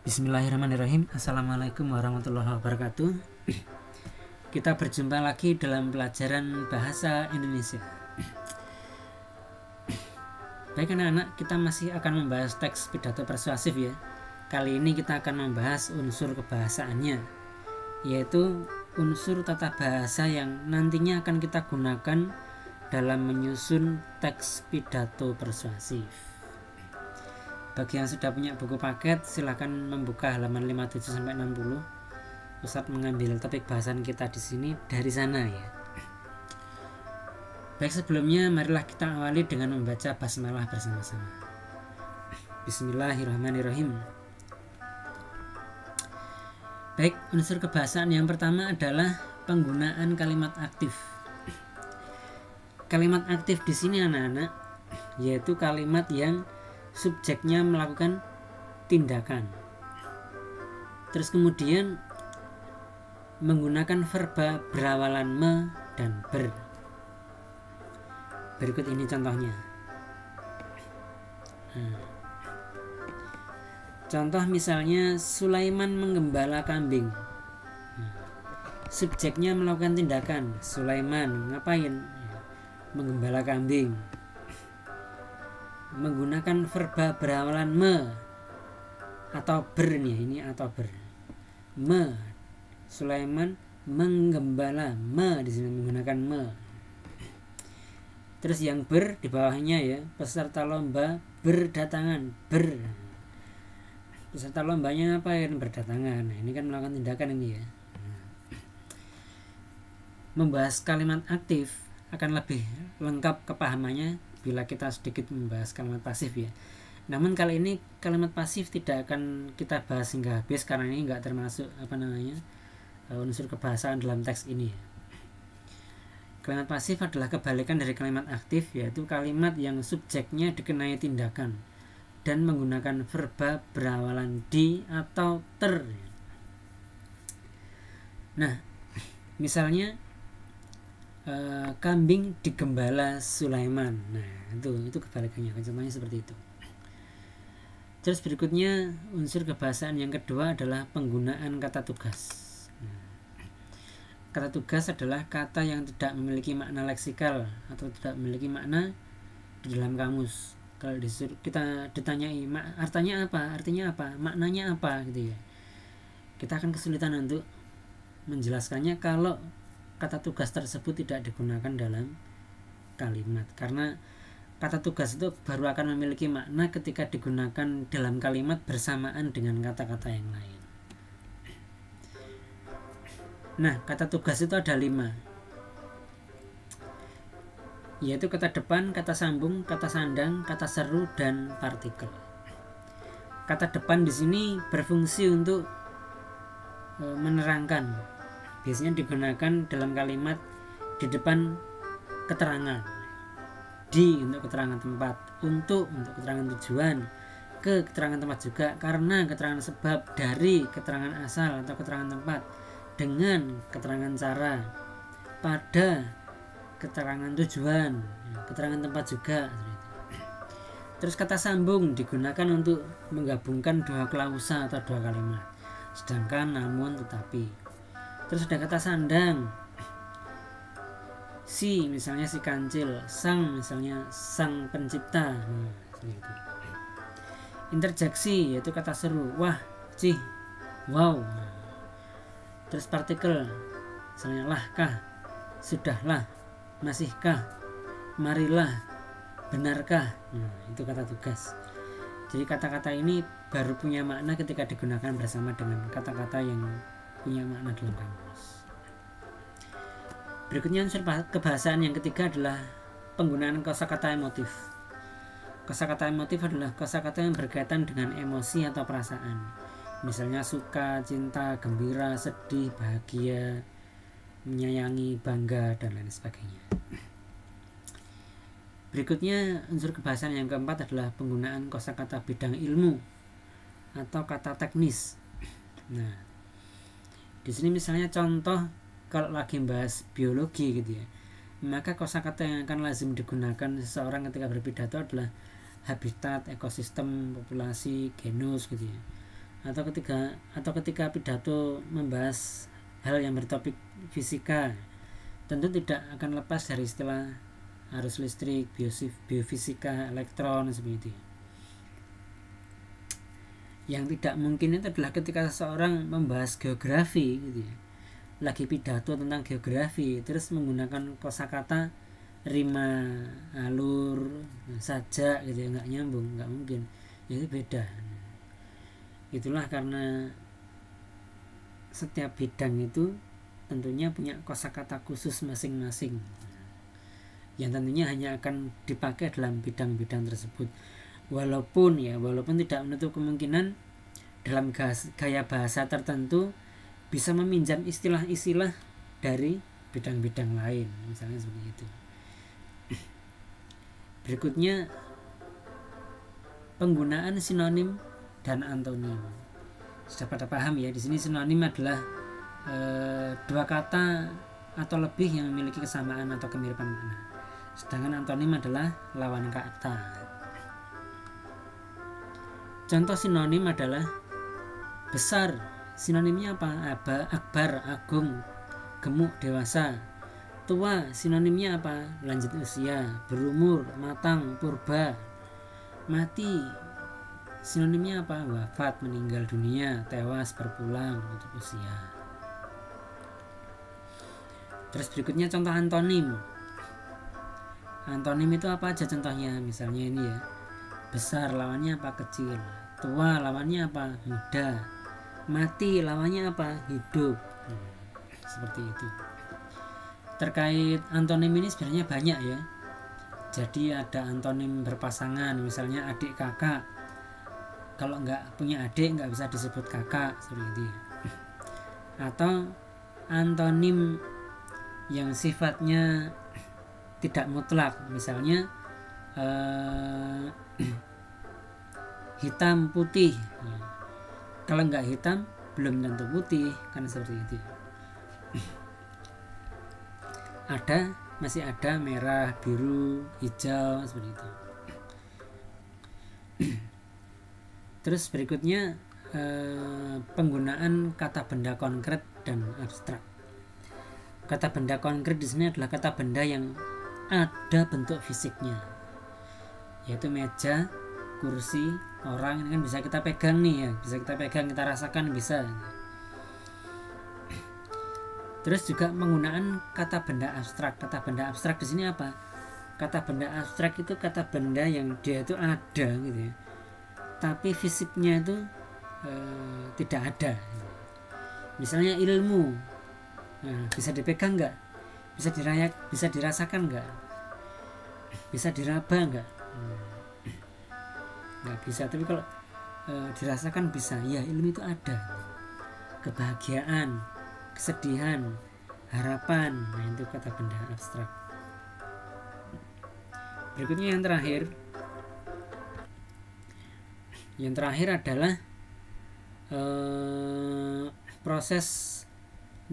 Bismillahirrahmanirrahim. Assalamualaikum warahmatullahi wabarakatuh. Kita berjumpa lagi dalam pelajaran bahasa Indonesia. Baik anak-anak, kita masih akan membahas teks pidato persuasif ya. Kali ini kita akan membahas unsur kebahasaannya, yaitu unsur tata bahasa yang nantinya akan kita gunakan dalam menyusun teks pidato persuasif. Bagi yang sudah punya buku paket, silahkan membuka halaman 57-60. Ustadz mengambil topik bahasan kita di sini dari sana ya. Baik, sebelumnya marilah kita awali dengan membaca basmalah bersama-sama. Bismillahirrahmanirrahim. Baik, unsur kebahasaan yang pertama adalah penggunaan kalimat aktif. Kalimat aktif di sini anak-anak, yaitu kalimat yang subjeknya melakukan tindakan, terus kemudian menggunakan verba berawalan me dan ber. Berikut ini contohnya. Contoh misalnya Sulaiman menggembala kambing. Subjeknya melakukan tindakan. Sulaiman ngapain? Menggembala kambing. Menggunakan verba berawalan me atau ber nih, ini atau ber. Me, Sulaiman menggembala, me di sini menggunakan me. Terus yang ber di bawahnya ya, peserta lomba berdatangan, ber. Peserta lombanya ngapain? Berdatangan. Nah, ini kan melakukan tindakan ini ya. Membahas kalimat aktif akan lebih lengkap kepahamannya bila kita sedikit membahas kalimat pasif ya. Namun kali ini kalimat pasif tidak akan kita bahas hingga habis karena ini enggak termasuk unsur kebahasaan dalam teks ini. Kalimat pasif adalah kebalikan dari kalimat aktif, yaitu kalimat yang subjeknya dikenai tindakan dan menggunakan verba berawalan di atau ter. Nah, misalnya kambing digembala Sulaiman. Nah, itu kebalikannya. Contohnya seperti itu. Terus berikutnya unsur kebahasaan yang kedua adalah penggunaan kata tugas. Kata tugas adalah kata yang tidak memiliki makna leksikal atau tidak memiliki makna di dalam kamus. Kalau kita ditanyai artinya apa, maknanya apa gitu ya, kita akan kesulitan untuk menjelaskannya kalau kata tugas tersebut tidak digunakan dalam kalimat, karena kata tugas itu baru akan memiliki makna ketika digunakan dalam kalimat bersamaan dengan kata-kata yang lain. Nah, kata tugas itu ada 5, yaitu kata depan, kata sambung, kata sandang, kata seru, dan partikel. Kata depan di sini berfungsi untuk menerangkan. Biasanya digunakan dalam kalimat di depan keterangan. Di untuk keterangan tempat, untuk keterangan tujuan, ke keterangan tempat juga, karena keterangan sebab, dari keterangan asal atau keterangan tempat, dengan keterangan cara, pada keterangan tujuan, keterangan tempat juga. Terus kata sambung digunakan untuk menggabungkan 2 klausa atau 2 kalimat, sedangkan, namun, tetapi. Terus ada kata sandang, si misalnya si kancil, sang misalnya sang pencipta. Interjeksi yaitu kata seru, wah, cih, wow. Terus partikel misalnya lah, kah, sudahlah, masihkah, marilah, benarkah. Itu kata tugas. Jadi kata-kata ini baru punya makna ketika digunakan bersama dengan kata-kata yang punya makna dalam kamus. Berikutnya unsur kebahasaan yang ketiga adalah penggunaan kosakata emotif. Kosakata emotif adalah kosakata yang berkaitan dengan emosi atau perasaan. Misalnya suka, cinta, gembira, sedih, bahagia, menyayangi, bangga, dan lain sebagainya. Berikutnya unsur kebahasaan yang keempat adalah penggunaan kosakata bidang ilmu atau kata teknis. Nah, di sini misalnya contoh kalau lagi bahas biologi gitu ya, maka kosakata yang akan lazim digunakan seseorang ketika berpidato adalah habitat, ekosistem, populasi, genus gitu ya. atau ketika pidato membahas hal yang bertopik fisika, tentu tidak akan lepas dari istilah arus listrik, biofisika, elektron seperti itu. Yang tidak mungkin itu adalah ketika seseorang membahas geografi gitu ya, lagi pidato tentang geografi terus menggunakan kosakata rima, alur, sajak gitu ya, nggak nyambung, nggak mungkin. Itu beda. Itulah karena setiap bidang itu tentunya punya kosakata khusus masing-masing yang tentunya hanya akan dipakai dalam bidang-bidang tersebut. Walaupun tidak menutup kemungkinan dalam gaya bahasa tertentu bisa meminjam istilah-istilah dari bidang-bidang lain, misalnya seperti itu. Berikutnya, penggunaan sinonim dan antonim. Sudah pada paham ya, di sini sinonim adalah dua kata atau lebih yang memiliki kesamaan atau kemiripan makna. Sedangkan antonim adalah lawan kata. Contoh sinonim adalah besar. Sinonimnya apa? Akbar, agung, gemuk, dewasa. Tua, sinonimnya apa? Lanjut usia, berumur, matang, purba. Mati, sinonimnya apa? Wafat, meninggal dunia, tewas, berpulang, tutup usia. Terus berikutnya contoh antonim. Antonim itu apa aja contohnya? Misalnya ini ya, besar lawannya apa? Kecil. Tua lawannya apa? Muda. Mati lawannya apa? Hidup. Seperti itu. Terkait antonim ini sebenarnya banyak ya. Jadi ada antonim berpasangan, misalnya adik kakak. Kalau nggak punya adik nggak bisa disebut kakak, seperti itu. Atau antonim yang sifatnya tidak mutlak, misalnya hitam putih. Kalau nggak hitam belum tentu putih, kan seperti itu. Masih ada merah, biru, hijau, seperti itu. Terus berikutnya penggunaan kata benda konkret dan abstrak. Kata benda konkret di sini adalah kata benda yang ada bentuk fisiknya, yaitu meja, kursi, orang. Ini kan bisa kita pegang nih ya, bisa kita pegang, kita rasakan, bisa. Terus juga penggunaan kata benda abstrak. Kata benda abstrak di sini apa? Kata benda abstrak itu kata benda yang dia itu ada gitu ya, tapi fisiknya itu tidak ada. Misalnya ilmu, bisa dipegang nggak? Bisa dirasakan nggak? Bisa diraba nggak? Nggak bisa. Tapi kalau dirasakan bisa. Ya, ilmu itu ada. Kebahagiaan, kesedihan, harapan. Nah, itu kata benda abstrak. Berikutnya yang terakhir adalah proses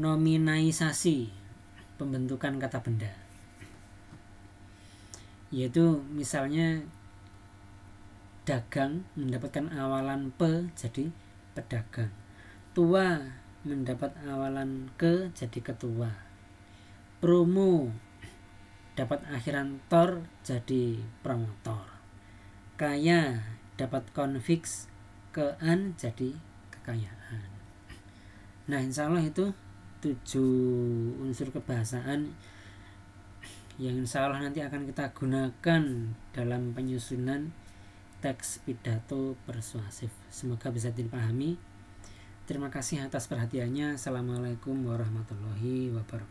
nominalisasi pembentukan kata benda, yaitu misalnya dagang mendapatkan awalan P jadi pedagang, tua mendapat awalan ke jadi ketua, promo dapat akhiran tor jadi promotor, kaya dapat konfiks kean jadi kekayaan. Nah, insya Allah itu 7 unsur kebahasaan yang insya Allah nanti akan kita gunakan dalam penyusunan teks pidato persuasif. Semoga bisa dipahami. Terima kasih atas perhatiannya. Assalamualaikum warahmatullahi wabarakatuh.